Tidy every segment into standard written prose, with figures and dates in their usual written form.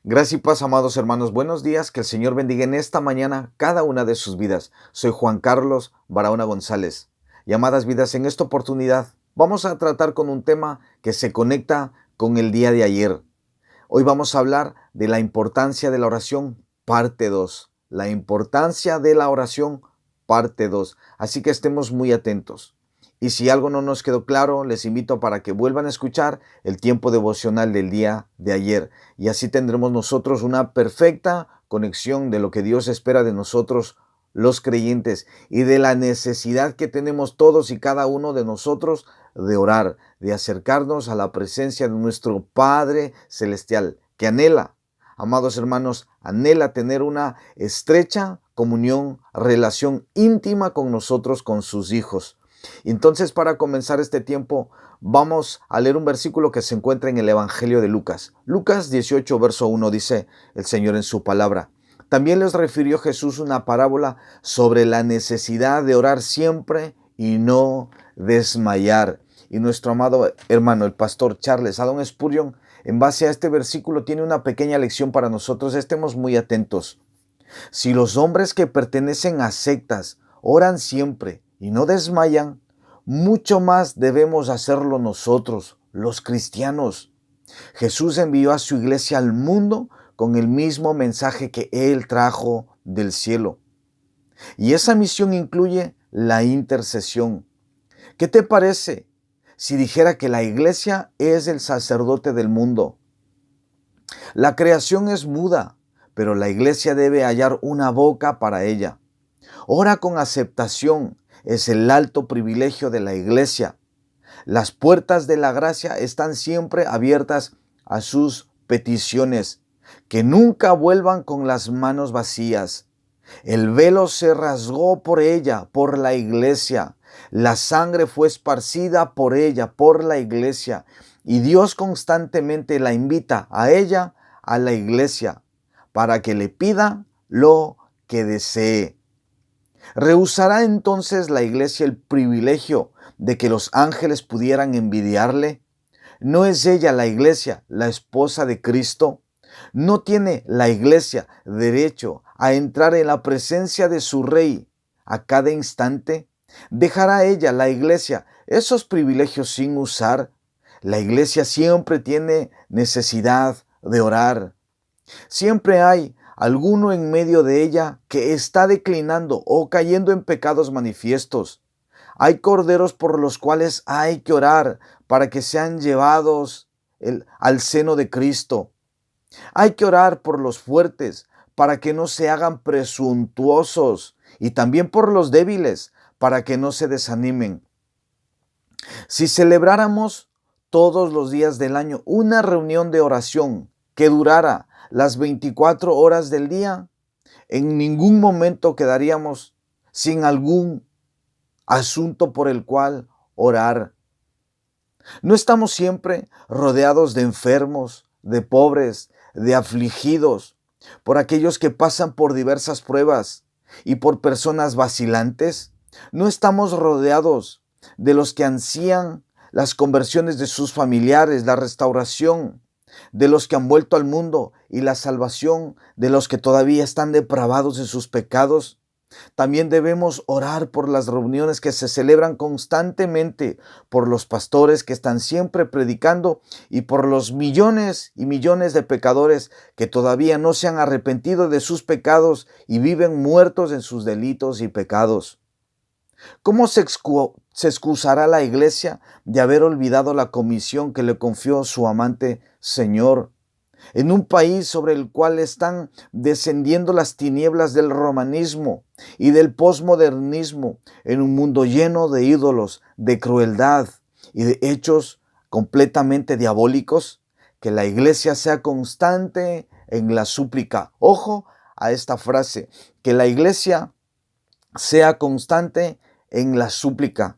Gracias y paz, amados hermanos. Buenos días. Que el Señor bendiga en esta mañana cada una de sus vidas. Soy Juan Carlos Barahona González. Y amadas vidas, en esta oportunidad vamos a tratar con un tema que se conecta con el día de ayer. Hoy vamos a hablar de la importancia de la oración, parte 2. La importancia de la oración, parte 2. Así que estemos muy atentos. Y si algo no nos quedó claro, les invito para que vuelvan a escuchar el tiempo devocional del día de ayer. Y así tendremos nosotros una perfecta conexión de lo que Dios espera de nosotros, los creyentes, y de la necesidad que tenemos todos y cada uno de nosotros de orar, de acercarnos a la presencia de nuestro Padre Celestial, que anhela, amados hermanos, anhela tener una estrecha comunión, relación íntima con nosotros, con sus hijos. Entonces, para comenzar este tiempo, vamos a leer un versículo que se encuentra en el Evangelio de Lucas. Lucas 18, verso 1 dice el Señor en su palabra: también les refirió Jesús una parábola sobre la necesidad de orar siempre y no desmayar. Y nuestro amado hermano, el pastor Charles Haddon Spurgeon, en base a este versículo, tiene una pequeña lección para nosotros. Estemos muy atentos. Si los hombres que pertenecen a sectas oran siempre y no desmayan, mucho más debemos hacerlo nosotros, los cristianos. Jesús envió a su iglesia al mundo con el mismo mensaje que Él trajo del cielo. Y esa misión incluye la intercesión. ¿Qué te parece si dijera que la iglesia es el sacerdote del mundo? La creación es muda, pero la iglesia debe hallar una boca para ella. Ora con aceptación, es el alto privilegio de la iglesia. Las puertas de la gracia están siempre abiertas a sus peticiones. Que nunca vuelvan con las manos vacías. El velo se rasgó por ella, por la iglesia. La sangre fue esparcida por ella, por la iglesia. Y Dios constantemente la invita a ella, a la iglesia, para que le pida lo que desee. ¿Rehusará entonces la iglesia el privilegio de que los ángeles pudieran envidiarle? ¿No es ella, la iglesia, la esposa de Cristo? ¿No tiene la iglesia derecho a entrar en la presencia de su Rey a cada instante? ¿Dejará ella, la iglesia, esos privilegios sin usar? La iglesia siempre tiene necesidad de orar. Siempre hay alguno en medio de ella que está declinando o cayendo en pecados manifiestos. Hay corderos por los cuales hay que orar para que sean llevados al seno de Cristo. Hay que orar por los fuertes para que no se hagan presuntuosos, y también por los débiles para que no se desanimen. Si celebráramos todos los días del año una reunión de oración que durara las 24 horas del día, en ningún momento quedaríamos sin algún asunto por el cual orar. ¿No estamos siempre rodeados de enfermos, de pobres, de afligidos, por aquellos que pasan por diversas pruebas y por personas vacilantes? ¿No estamos rodeados de los que ansían las conversiones de sus familiares, la restauración de los que han vuelto al mundo y la salvación de los que todavía están depravados en sus pecados? También debemos orar por las reuniones que se celebran constantemente, por los pastores que están siempre predicando y por los millones y millones de pecadores que todavía no se han arrepentido de sus pecados y viven muertos en sus delitos y pecados. ¿Cómo se excusará la iglesia de haber olvidado la comisión que le confió su amante Señor? En un país sobre el cual están descendiendo las tinieblas del romanismo y del posmodernismo, en un mundo lleno de ídolos, de crueldad y de hechos completamente diabólicos, que la iglesia sea constante en la súplica. Ojo a esta frase, que la iglesia sea constante en la súplica,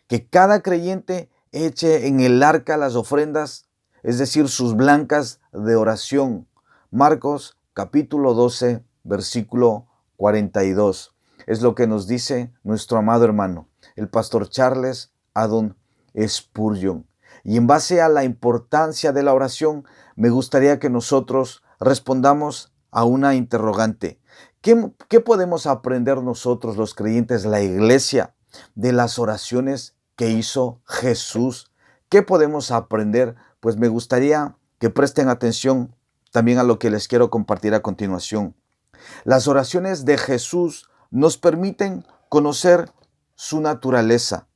que cada creyente eche en el arca las ofrendas, es decir, sus blancas de oración. Marcos capítulo 12, versículo 42. Es lo que nos dice nuestro amado hermano, el pastor Charles Haddon Spurgeon. Y en base a la importancia de la oración, me gustaría que nosotros respondamos a una interrogante. ¿Qué podemos aprender nosotros, los creyentes, la iglesia, de las oraciones que hizo Jesús? ¿Qué podemos aprender? Pues me gustaría que presten atención también a lo que les quiero compartir a continuación. Las oraciones de Jesús nos permiten conocer su naturaleza,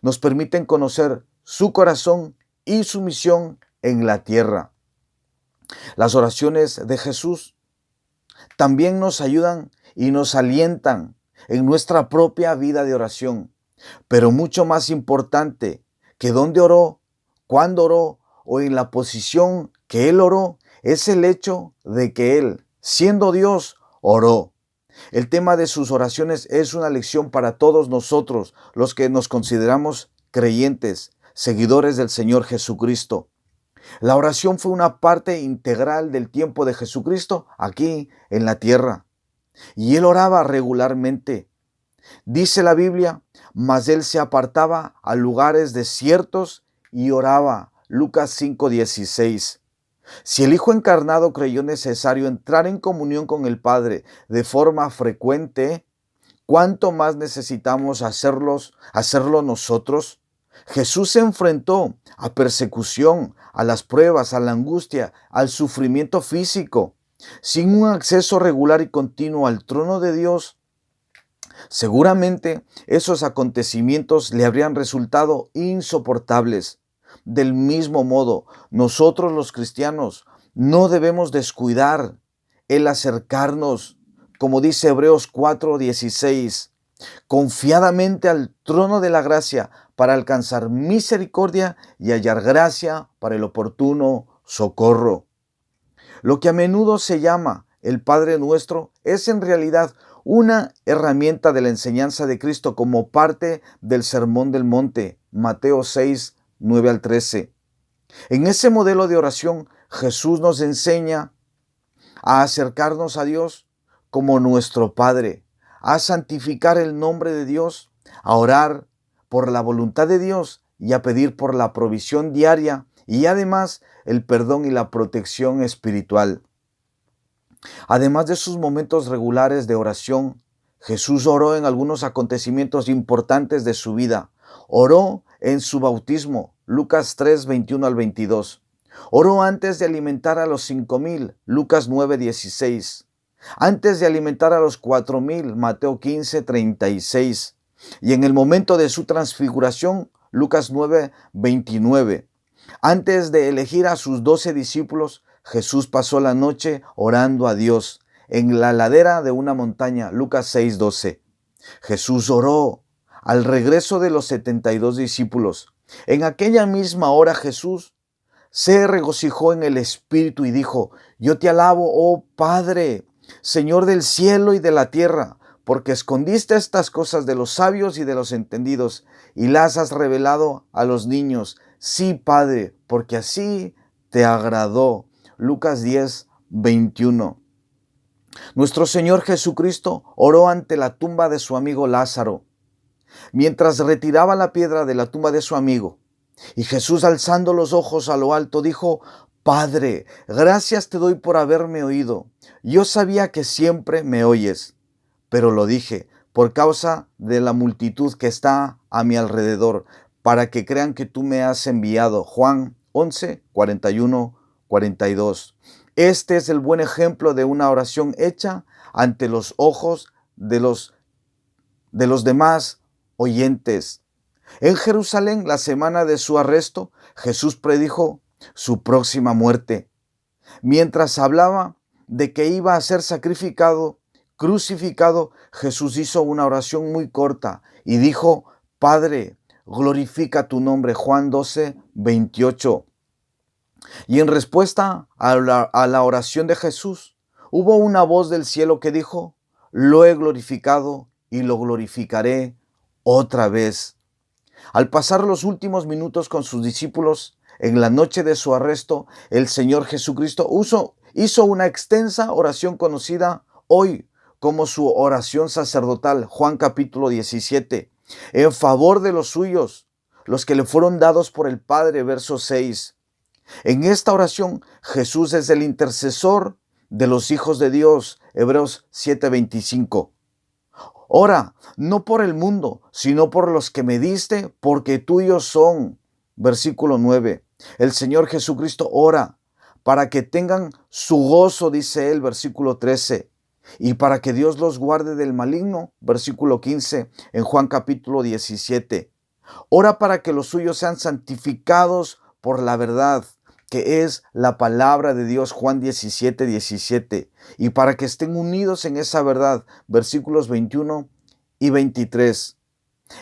nos permiten conocer su corazón y su misión en la tierra. Las oraciones de Jesús también nos ayudan y nos alientan en nuestra propia vida de oración. Pero mucho más importante que dónde oró, cuándo oró o en la posición que Él oró, es el hecho de que Él, siendo Dios, oró. El tema de sus oraciones es una lección para todos nosotros, los que nos consideramos creyentes, seguidores del Señor Jesucristo. La oración fue una parte integral del tiempo de Jesucristo aquí en la tierra. Y Él oraba regularmente. Dice la Biblia, mas Él se apartaba a lugares desiertos y oraba. Lucas 5:16. Si el Hijo encarnado creyó necesario entrar en comunión con el Padre de forma frecuente, ¿cuánto más necesitamos hacerlo nosotros? Jesús se enfrentó a persecución, a las pruebas, a la angustia, al sufrimiento físico. Sin un acceso regular y continuo al trono de Dios, seguramente esos acontecimientos le habrían resultado insoportables. Del mismo modo, nosotros los cristianos no debemos descuidar el acercarnos, como dice Hebreos 4:16, confiadamente al trono de la gracia para alcanzar misericordia y hallar gracia para el oportuno socorro. Lo que a menudo se llama el Padre Nuestro es en realidad una herramienta de la enseñanza de Cristo como parte del Sermón del Monte, Mateo 6:9-13. En ese modelo de oración, Jesús nos enseña a acercarnos a Dios como nuestro Padre, a santificar el nombre de Dios, a orar por la voluntad de Dios y a pedir por la provisión diaria y además el perdón y la protección espiritual. Además de sus momentos regulares de oración, Jesús oró en algunos acontecimientos importantes de su vida. Oró en su bautismo, Lucas 3:21-22. Oró antes de alimentar a los 5,000, Lucas 9:16. Antes de alimentar a los 4,000, Mateo 15:36. Y en el momento de su transfiguración, Lucas 9:29. Antes de elegir a sus 12 discípulos, Jesús pasó la noche orando a Dios en la ladera de una montaña, Lucas 6:12. Jesús oró al regreso de los 72 discípulos. En aquella misma hora Jesús se regocijó en el Espíritu y dijo: yo te alabo, oh Padre, Señor del cielo y de la tierra, porque escondiste estas cosas de los sabios y de los entendidos y las has revelado a los niños. Sí, Padre, porque así te agradó. Lucas 10:21. Nuestro Señor Jesucristo oró ante la tumba de su amigo Lázaro, mientras retiraba la piedra de la tumba de su amigo. Y Jesús, alzando los ojos a lo alto, dijo: Padre, gracias te doy por haberme oído. Yo sabía que siempre me oyes, pero lo dije por causa de la multitud que está a mi alrededor, para que crean que tú me has enviado. Juan 11:41-42. Este es el buen ejemplo de una oración hecha ante los ojos de los demás oyentes. En Jerusalén, la semana de su arresto, Jesús predijo su próxima muerte. Mientras hablaba de que iba a ser sacrificado, crucificado, Jesús hizo una oración muy corta y dijo: Padre, glorifica tu nombre. Juan 12:28. Y en respuesta a la oración de Jesús, hubo una voz del cielo que dijo: lo he glorificado y lo glorificaré otra vez. Al pasar los últimos minutos con sus discípulos, en la noche de su arresto, el Señor Jesucristo hizo una extensa oración conocida hoy como su oración sacerdotal, Juan capítulo 17, en favor de los suyos, los que le fueron dados por el Padre, verso 6. En esta oración, Jesús es el intercesor de los hijos de Dios, Hebreos 7:25. Ora, no por el mundo, sino por los que me diste, porque tuyos son. Versículo 9. El Señor Jesucristo ora para que tengan su gozo, dice él, versículo 13. Y para que Dios los guarde del maligno, versículo 15, en Juan capítulo 17. Ora para que los suyos sean santificados por la verdad, que es la palabra de Dios, Juan 17:17, y para que estén unidos en esa verdad, versículos 21 y 23.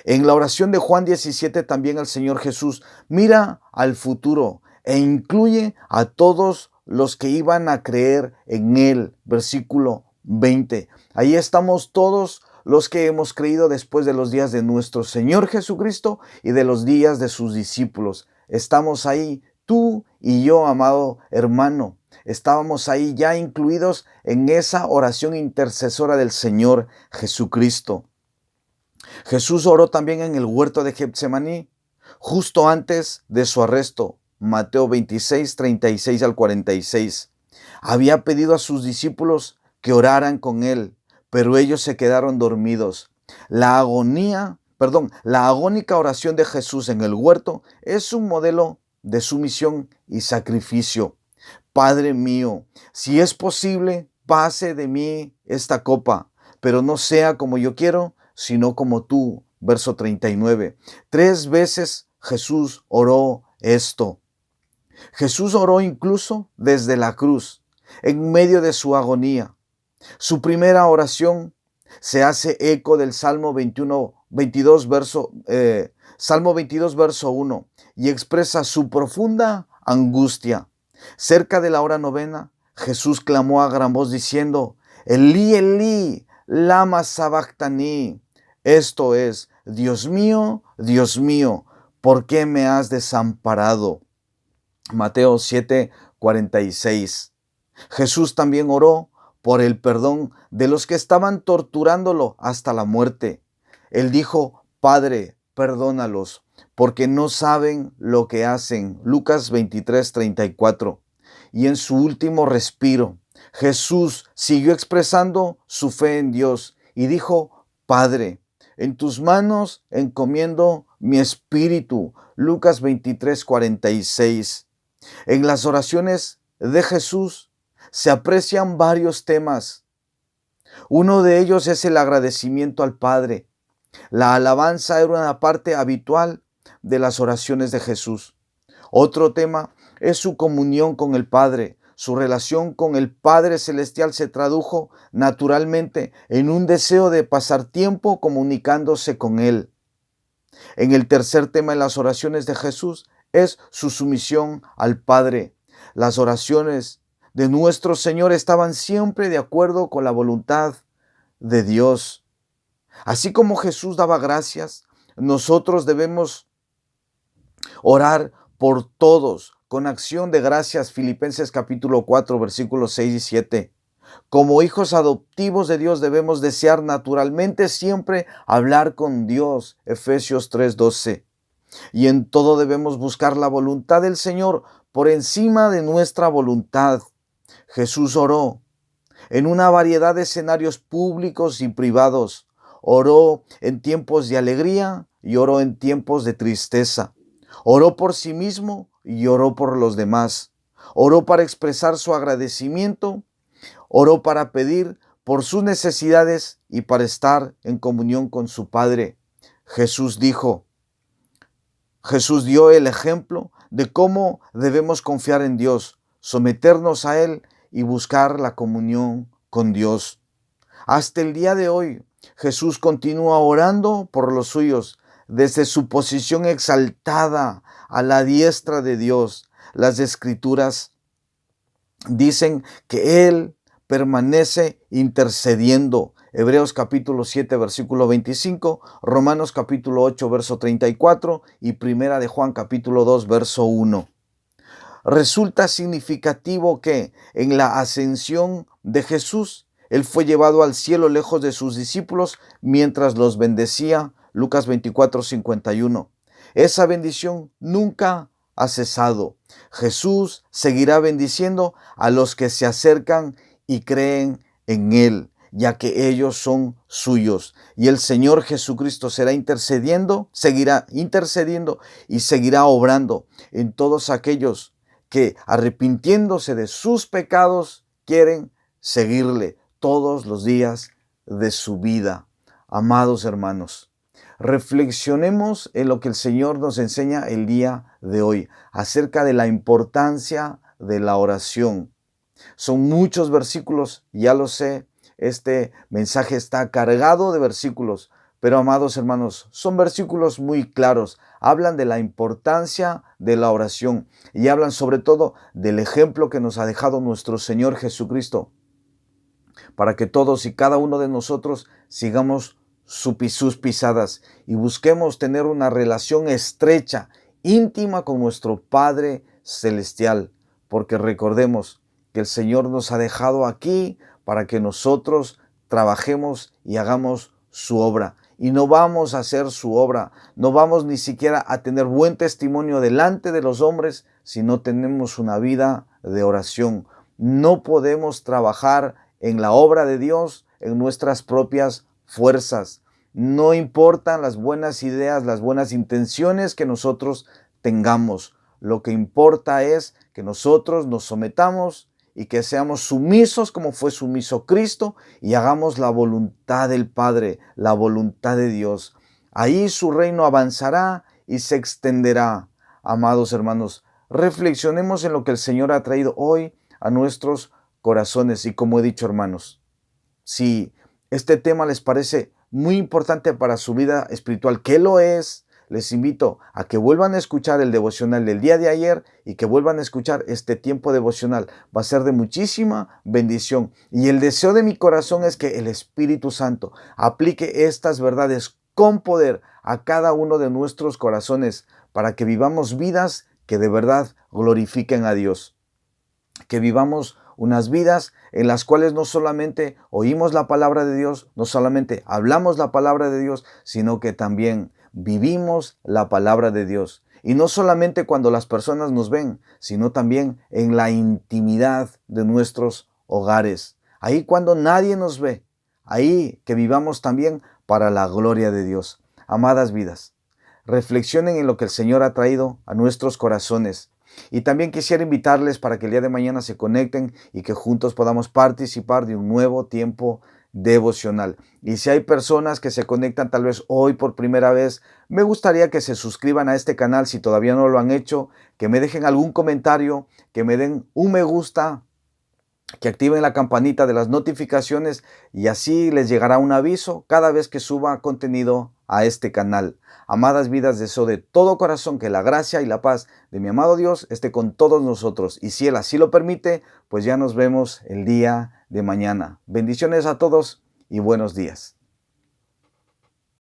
En la oración de Juan 17 también el Señor Jesús mira al futuro e incluye a todos los que iban a creer en Él, versículo 20. Ahí estamos todos los que hemos creído después de los días de nuestro Señor Jesucristo y de los días de sus discípulos. Estamos ahí, tú y yo, amado hermano. Estábamos ahí ya incluidos en esa oración intercesora del Señor Jesucristo. Jesús oró también en el huerto de Getsemaní, justo antes de su arresto. Mateo 26, 36 al 46. Había pedido a sus discípulos que oraran con él, pero ellos se quedaron dormidos. La agónica oración de Jesús en el huerto es un modelo de sumisión y sacrificio. Padre mío, si es posible, pase de mí esta copa, pero no sea como yo quiero, sino como tú. Verso 39. 3 veces Jesús oró esto. Jesús oró incluso desde la cruz, en medio de su agonía. Su primera oración se hace eco del Salmo 22, verso 1, y expresa su profunda angustia. Cerca de la hora novena, Jesús clamó a gran voz diciendo, Elí, Elí, lama sabactani. Esto es, Dios mío, ¿por qué me has desamparado? Mateo 7:46. Jesús también oró por el perdón de los que estaban torturándolo hasta la muerte. Él dijo, Padre, perdónalos, porque no saben lo que hacen. Lucas 23:34. Y en su último respiro, Jesús siguió expresando su fe en Dios y dijo, Padre, en tus manos encomiendo mi espíritu. Lucas 23:46. En las oraciones de Jesús se aprecian varios temas. Uno de ellos es el agradecimiento al Padre. La alabanza era una parte habitual de las oraciones de Jesús. Otro tema es su comunión con el Padre. Su relación con el Padre Celestial se tradujo naturalmente en un deseo de pasar tiempo comunicándose con Él. En el tercer tema en las oraciones de Jesús es su sumisión al Padre. Las oraciones de nuestro Señor estaban siempre de acuerdo con la voluntad de Dios. Así como Jesús daba gracias, nosotros debemos orar por todos con acción de gracias. Filipenses capítulo 4, versículos 6 y 7. Como hijos adoptivos de Dios debemos desear naturalmente siempre hablar con Dios. Efesios 3:12. Y en todo debemos buscar la voluntad del Señor por encima de nuestra voluntad. Jesús oró en una variedad de escenarios públicos y privados. Oró en tiempos de alegría y oró en tiempos de tristeza. Oró por sí mismo y oró por los demás. Oró para expresar su agradecimiento. Oró para pedir por sus necesidades y para estar en comunión con su Padre. Jesús dio el ejemplo de cómo debemos confiar en Dios, someternos a Él y buscar la comunión con Dios. Hasta el día de hoy, Jesús continúa orando por los suyos desde su posición exaltada a la diestra de Dios. Las Escrituras dicen que Él permanece intercediendo. Hebreos capítulo 7, versículo 25, Romanos capítulo 8, verso 34 y Primera de Juan capítulo 2, verso 1. Resulta significativo que en la ascensión de Jesús, Él fue llevado al cielo lejos de sus discípulos mientras los bendecía. Lucas 24:51. Esa bendición nunca ha cesado. Jesús seguirá bendiciendo a los que se acercan y creen en Él, ya que ellos son suyos. Y el Señor Jesucristo seguirá intercediendo y seguirá obrando en todos aquellos que, arrepintiéndose de sus pecados, quieren seguirle todos los días de su vida. Amados hermanos, reflexionemos en lo que el Señor nos enseña el día de hoy acerca de la importancia de la oración. Son muchos versículos, ya lo sé, este mensaje está cargado de versículos, pero amados hermanos, son versículos muy claros. Hablan de la importancia de la oración y hablan sobre todo del ejemplo que nos ha dejado nuestro Señor Jesucristo, para que todos y cada uno de nosotros sigamos sus pisadas y busquemos tener una relación estrecha, íntima con nuestro Padre Celestial, porque recordemos que el Señor nos ha dejado aquí para que nosotros trabajemos y hagamos su obra. Y no vamos a hacer su obra, no vamos ni siquiera a tener buen testimonio delante de los hombres si no tenemos una vida de oración. No podemos trabajar en la obra de Dios en nuestras propias fuerzas. No importan las buenas ideas, las buenas intenciones que nosotros tengamos. Lo que importa es que nosotros nos sometamos y que seamos sumisos como fue sumiso Cristo y hagamos la voluntad del Padre, la voluntad de Dios. Ahí su reino avanzará y se extenderá. Amados hermanos, reflexionemos en lo que el Señor ha traído hoy a nuestros corazones. Y como he dicho, hermanos, si este tema les parece muy importante para su vida espiritual, que lo es, les invito a que vuelvan a escuchar el devocional del día de ayer y que vuelvan a escuchar este tiempo devocional. Va a ser de muchísima bendición. Y el deseo de mi corazón es que el Espíritu Santo aplique estas verdades con poder a cada uno de nuestros corazones para que vivamos vidas que de verdad glorifiquen a Dios. Que vivamos unas vidas en las cuales no solamente oímos la palabra de Dios, no solamente hablamos la palabra de Dios, sino que también vivimos la palabra de Dios. Y no solamente cuando las personas nos ven, sino también en la intimidad de nuestros hogares. Ahí cuando nadie nos ve, ahí que vivamos también para la gloria de Dios. Amadas vidas, reflexionen en lo que el Señor ha traído a nuestros corazones. Y también quisiera invitarles para que el día de mañana se conecten y que juntos podamos participar de un nuevo tiempo devocional. Y si hay personas que se conectan tal vez hoy por primera vez, me gustaría que se suscriban a este canal si todavía no lo han hecho, que me dejen algún comentario, que me den un me gusta, que activen la campanita de las notificaciones y así les llegará un aviso cada vez que suba contenido a este canal. Amadas vidas, deseo de todo corazón que la gracia y la paz de mi amado Dios esté con todos nosotros. Y si Él así lo permite, pues ya nos vemos el día de mañana. Bendiciones a todos y buenos días.